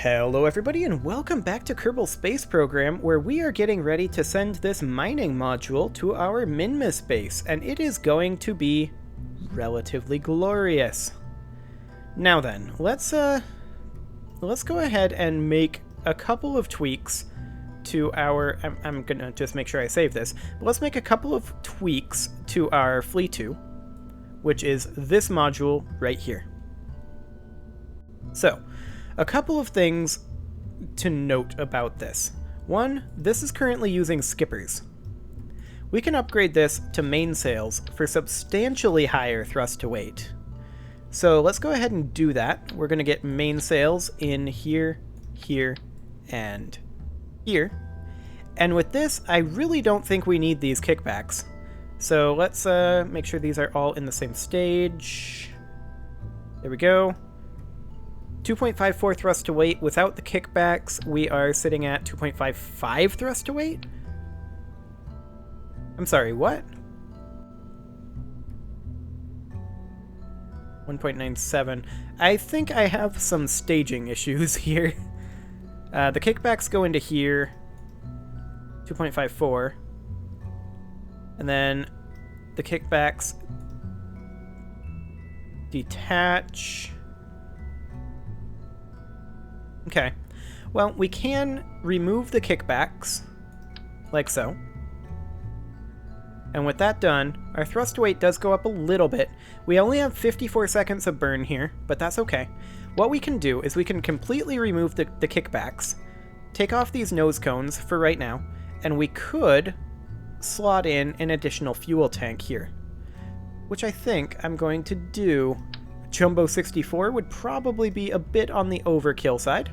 Hello everybody and welcome back to Kerbal Space Program, where we are getting ready to send this mining module to our Minmus base, and it is going to be relatively glorious. Now then, let's go ahead and make a couple of tweaks to our... I'm gonna just make sure I save this, but let's make a couple of tweaks to our Fleet 2, which is this module right here. So, a couple of things to note about this. One, this is currently using skippers. We can upgrade this to mainsails for substantially higher thrust to weight. So let's go ahead and do that. We're going to get mainsails in here, here, and here. And with this, I really don't think we need these kickbacks. So let's make sure these are all in the same stage. There we go. 2.54 thrust to weight. Without the kickbacks, we are sitting at 2.55 thrust to weight? I'm sorry, what? 1.97. I think I have some staging issues here. The kickbacks go into here. 2.54. And then the kickbacks detach. Okay, well, we can remove the kickbacks, like so. And with that done, our thrust to weight does go up a little bit. We only have 54 seconds of burn here, but that's okay. What we can do is we can completely remove the kickbacks, take off these nose cones for right now, and we could slot in an additional fuel tank here, which I think I'm going to do. Jumbo 64 would probably be a bit on the overkill side,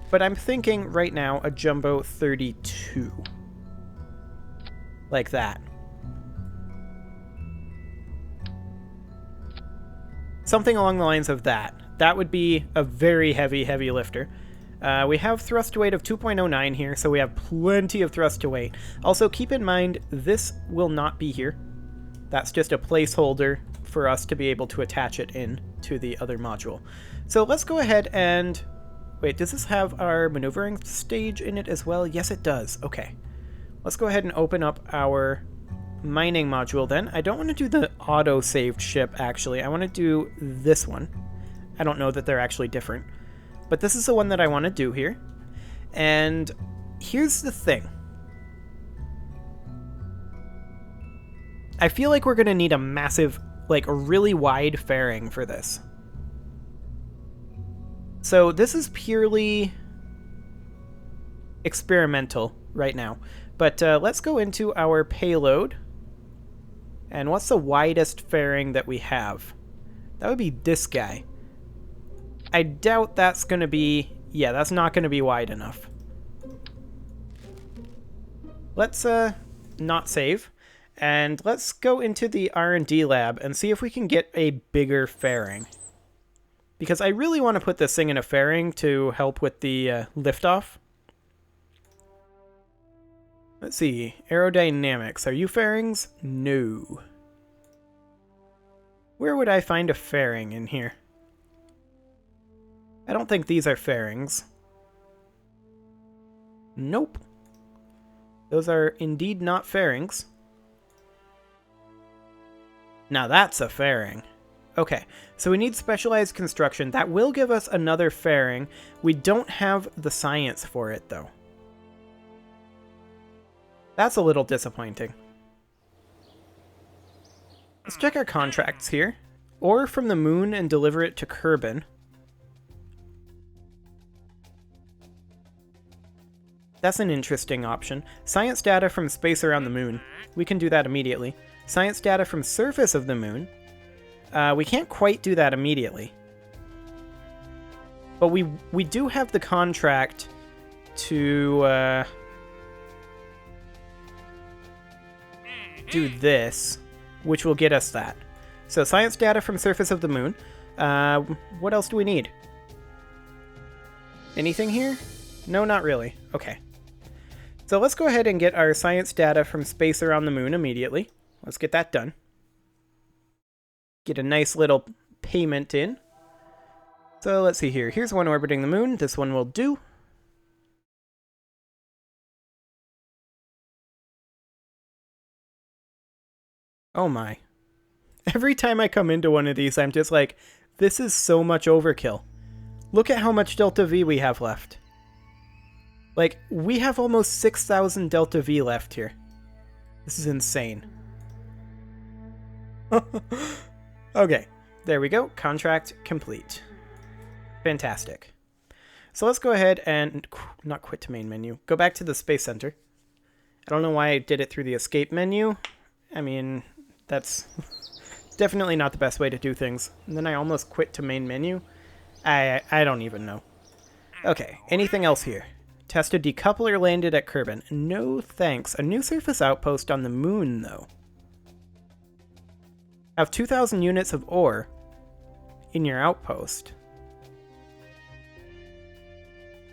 but I'm thinking right now a Jumbo 32. Like that. Something along the lines of that. That would be a very heavy lifter. We have thrust to weight of 2.09 here, so we have plenty of thrust to weight. Also, keep in mind, this will not be here. That's just a placeholder for us to be able to attach it in to the other module. So let's go ahead and... Wait, does this have our maneuvering stage in it as well? Yes, it does. Okay. Let's go ahead and open up our mining module then. I don't want to do the auto-saved ship, actually. I want to do this one. I don't know that they're actually different. But this is the one that I want to do here. And here's the thing. I feel like we're going to need a massive, like a really wide fairing for this. So this is purely experimental right now. But let's go into our payload. And what's the widest fairing that we have? That would be this guy. I doubt that's going to be... Yeah, that's not going to be wide enough. Let's not save. And let's go into the R&D lab and see if we can get a bigger fairing. Because I really want to put this thing in a fairing to help with the liftoff. Let's see. Aerodynamics. Are you fairings? No. Where would I find a fairing in here? I don't think these are fairings. Nope. Those are indeed not fairings. Now that's a fairing. Okay, so we need specialized construction. That will give us another fairing. We don't have the science for it, though. That's a little disappointing. Let's check our contracts here. Ore from the moon and deliver it to Kerbal. That's an interesting option. Science data from space around the moon. We can do that immediately. Science data from surface of the moon. We can't quite do that immediately. But we do have the contract to do this, which will get us that. So science data from surface of the moon. What else do we need? Anything here? No, not really. Okay. So let's go ahead and get our science data from space around the moon immediately. Let's get that done. Get a nice little payment in. So let's see here. Here's one orbiting the moon. This one will do. Oh my. Every time I come into one of these, I'm just like, this is so much overkill. Look at how much Delta V we have left. Like, we have almost 6,000 Delta V left here. This is insane. Okay, there we go. Contract complete. Fantastic. So let's go ahead and not quit to main menu. Go back to the Space Center. I don't know why I did it through the escape menu. I mean, that's definitely not the best way to do things. And then I almost quit to main menu. I don't even know. Okay, anything else here? Tested decoupler landed at Kerbal. No thanks. A new surface outpost on the moon, though. Have 2,000 units of ore in your outpost.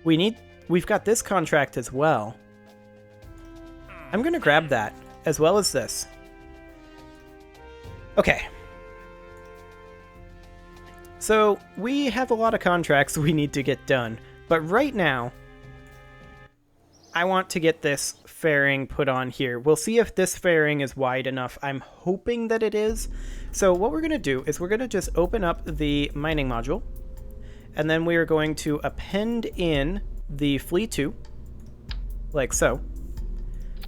We've got this contract as well. I'm gonna grab that, as well as this. Okay. So, we have a lot of contracts we need to get done, but right now, I want to get this fairing put on here. We'll see if this fairing is wide enough. I'm hoping that it is. So what we're going to do is we're going to just open up the mining module, and then we are going to append in the Flea 2, like so.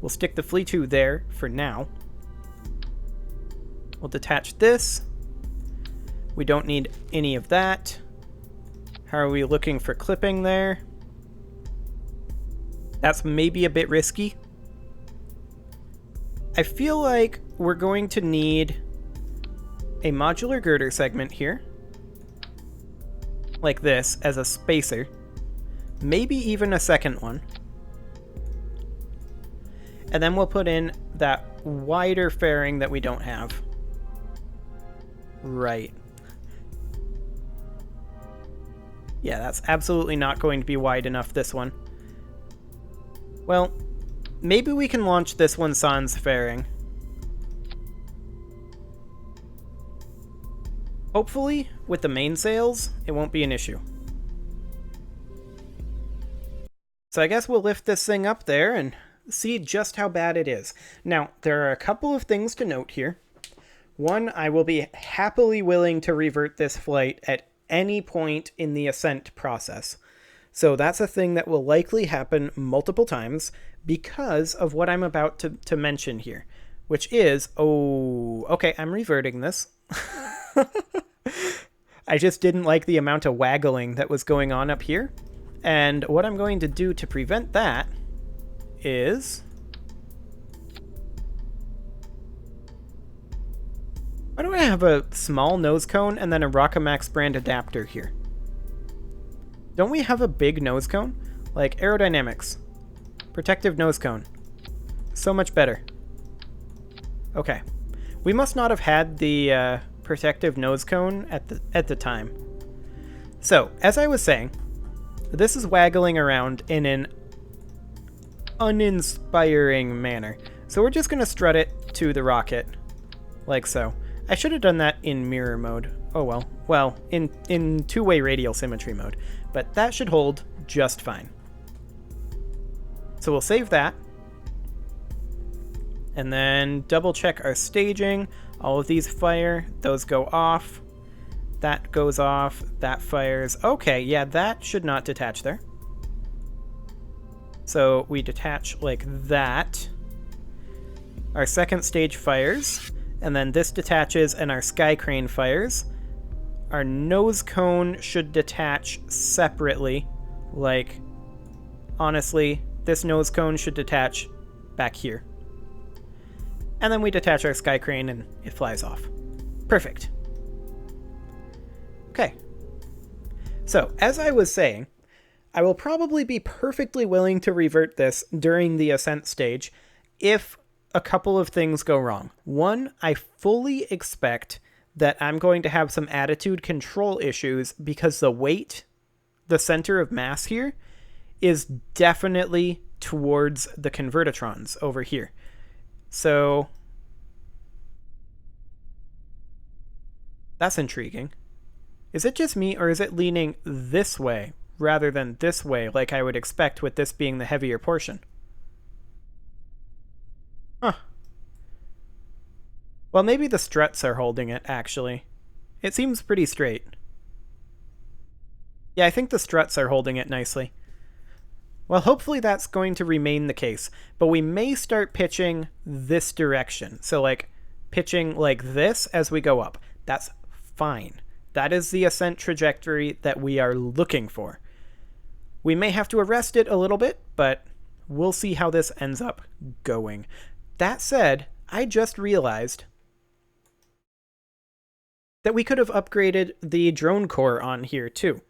We'll stick the Flea 2 there for now. We'll detach this. We don't need any of that. How are we looking for clipping there? That's maybe a bit risky. I feel like we're going to need a modular girder segment here, like this, as a spacer. Maybe even a second one. And then we'll put in that wider fairing that we don't have. Right. Yeah, that's absolutely not going to be wide enough, this one. Well, maybe we can launch this one sans fairing. Hopefully, with the mainsails, it won't be an issue. So I guess we'll lift this thing up there and see just how bad it is. Now, there are a couple of things to note here. One, I will be happily willing to revert this flight at any point in the ascent process. So that's a thing that will likely happen multiple times because of what I'm about to mention here, which is, oh, okay, I'm reverting this. I just didn't like the amount of waggling that was going on up here. And what I'm going to do to prevent that is... Why do I have a small nose cone and then a Rockamax brand adapter here? Don't we have a big nose cone? Like aerodynamics. Protective nose cone. So much better. Okay. We must not have had the protective nose cone at the time. So, as I was saying, this is waggling around in an uninspiring manner. So we're just going to strut it to the rocket. Like so. I should have done that in mirror mode. Oh well. Well, in two-way radial symmetry mode. But that should hold just fine. So we'll save that. And then double check our staging. All of these fire. Those go off. That goes off. That fires. Okay, yeah, that should not detach there. So we detach like that. Our second stage fires. And then this detaches and our sky crane fires. Our nose cone should detach separately. Like, honestly, this nose cone should detach back here. And then we detach our sky crane and it flies off. Perfect. Okay. So, as I was saying, I will probably be perfectly willing to revert this during the ascent stage if a couple of things go wrong. One, I fully expect that I'm going to have some attitude control issues because the weight, the center of mass here, is definitely towards the convertitrons over here. So that's intriguing. Is it just me, or is it leaning this way rather than this way, like I would expect with this being the heavier portion? Huh. Well, maybe the struts are holding it, actually. It seems pretty straight. Yeah, I think the struts are holding it nicely. Well, hopefully that's going to remain the case, but we may start pitching this direction. So, like, pitching like this as we go up. That's fine. That is the ascent trajectory that we are looking for. We may have to arrest it a little bit, but we'll see how this ends up going. That said, I just realized that we could have upgraded the drone core on here too.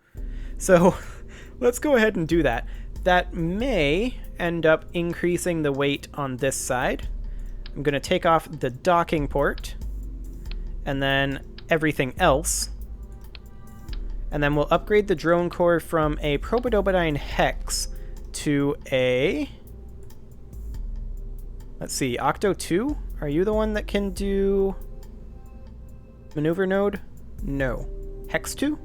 So let's go ahead and do that. That may end up increasing the weight on this side. I'm going to take off the docking port and then everything else. And then we'll upgrade the drone core from a Probodobodine Hex to a... Let's see, Octo 2? Are you the one that can do maneuver node? No. Hex 2?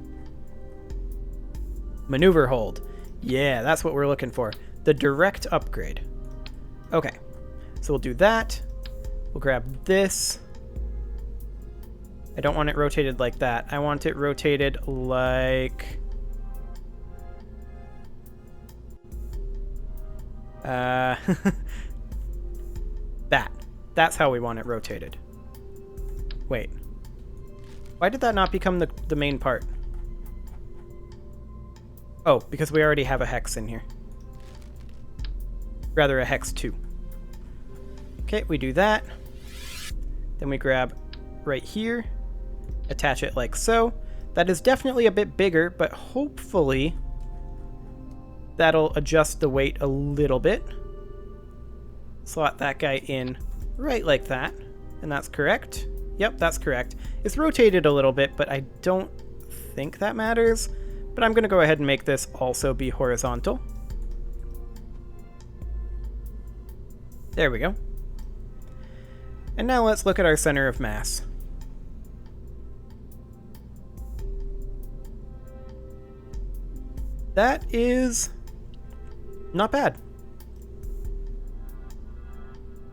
Maneuver hold. Yeah, that's what we're looking for. The direct upgrade. Okay, so we'll do that. We'll grab this. I don't want it rotated like that. I want it rotated like... that. That's how we want it rotated. Wait. Why did that not become the main part? Oh, because we already have a hex in here. Rather, a hex 2. Okay, we do that. Then we grab right here, attach it like so. That is definitely a bit bigger, but hopefully that'll adjust the weight a little bit. Slot that guy in right like that, and that's correct. Yep, that's correct. It's rotated a little bit, but I don't think that matters. But I'm going to go ahead and make this also be horizontal. There we go. And now let's look at our center of mass. That is not bad.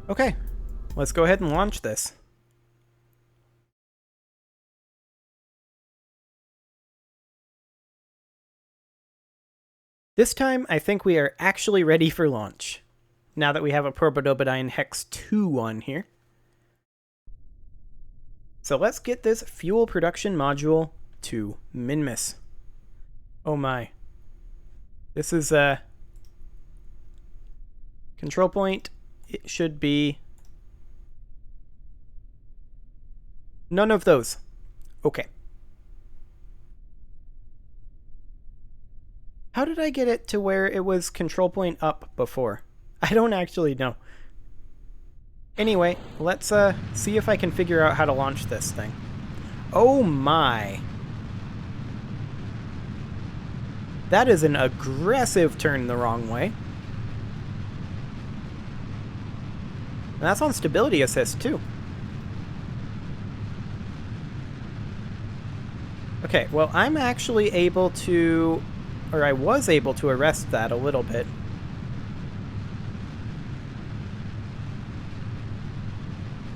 Okay, let's go ahead and launch this. This time, I think we are actually ready for launch, now that we have a Probodobodine Hex 2 on here. So let's get this fuel production module to Minmus. Oh my. This is a control point. It should be none of those. Okay. How did I get it to where it was control point up before? I don't actually know. Anyway, let's see if I can figure out how to launch this thing. Oh my. That is an aggressive turn the wrong way. And that's on stability assist too. Okay, well I'm actually able to, or I was able to arrest that a little bit.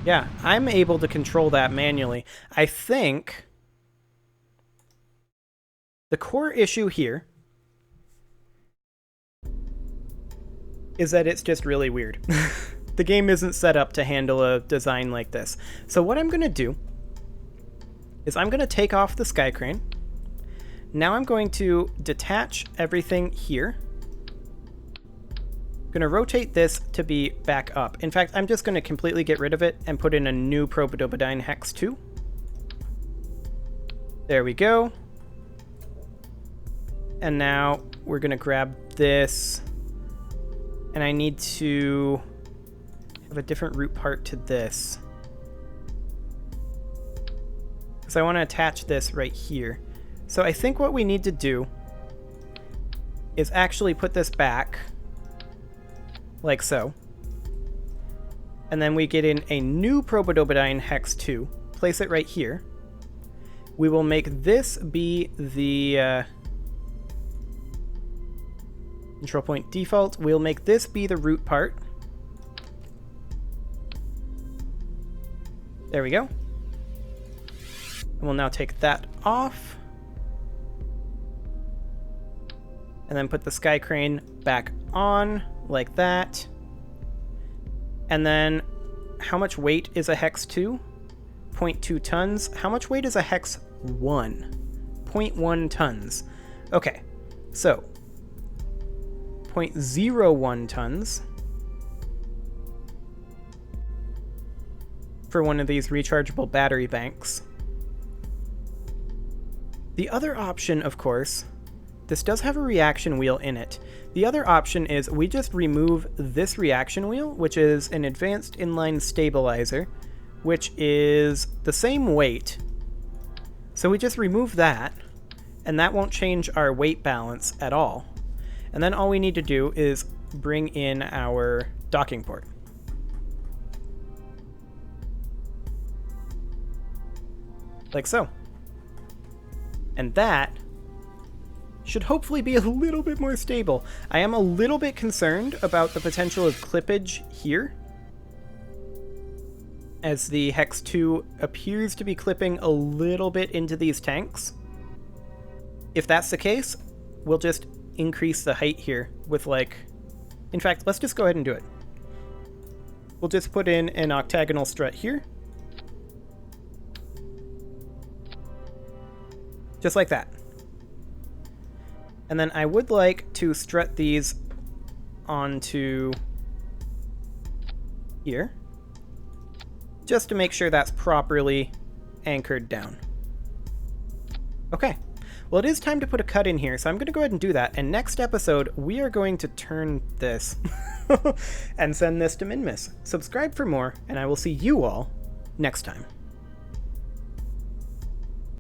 Yeah, I'm able to control that manually. I think the core issue here is that it's just really weird. The game isn't set up to handle a design like this. So what I'm going to do is I'm going to take off the sky crane. Now I'm going to detach everything here. I'm going to rotate this to be back up. In fact, I'm just going to completely get rid of it and put in a new Probodobodine Hex 2. There we go. And now we're going to grab this. And I need to have a different root part to this. Because I want to attach this right here. So I think what we need to do is actually put this back like so. And then we get in a new Probodobodine Hex 2, place it right here, We will make this be the control point default. We'll make this be the root part. There we go. And we'll now take that off. And then put the sky crane back on, like that. And then, how much weight is a hex 2? 0.2 tons. How much weight is a hex 1? 0.1 tons. Okay, so 0.01 tons for one of these rechargeable battery banks. The other option, of course, this does have a reaction wheel in it. The other option is we just remove this reaction wheel, which is an advanced inline stabilizer, which is the same weight. So we just remove that, and that won't change our weight balance at all. And then all we need to do is bring in our docking port. Like so. And that should hopefully be a little bit more stable. I am a little bit concerned about the potential of clippage here, as the Hex 2 appears to be clipping a little bit into these tanks. If that's the case, we'll just increase the height here with in fact, let's just go ahead and do it. We'll just put in an octagonal strut here. Just like that. And then I would like to strut these onto here, just to make sure that's properly anchored down. Okay, well, it is time to put a cut in here, so I'm going to go ahead and do that. And next episode, we are going to turn this and send this to Minmus. Subscribe for more, and I will see you all next time.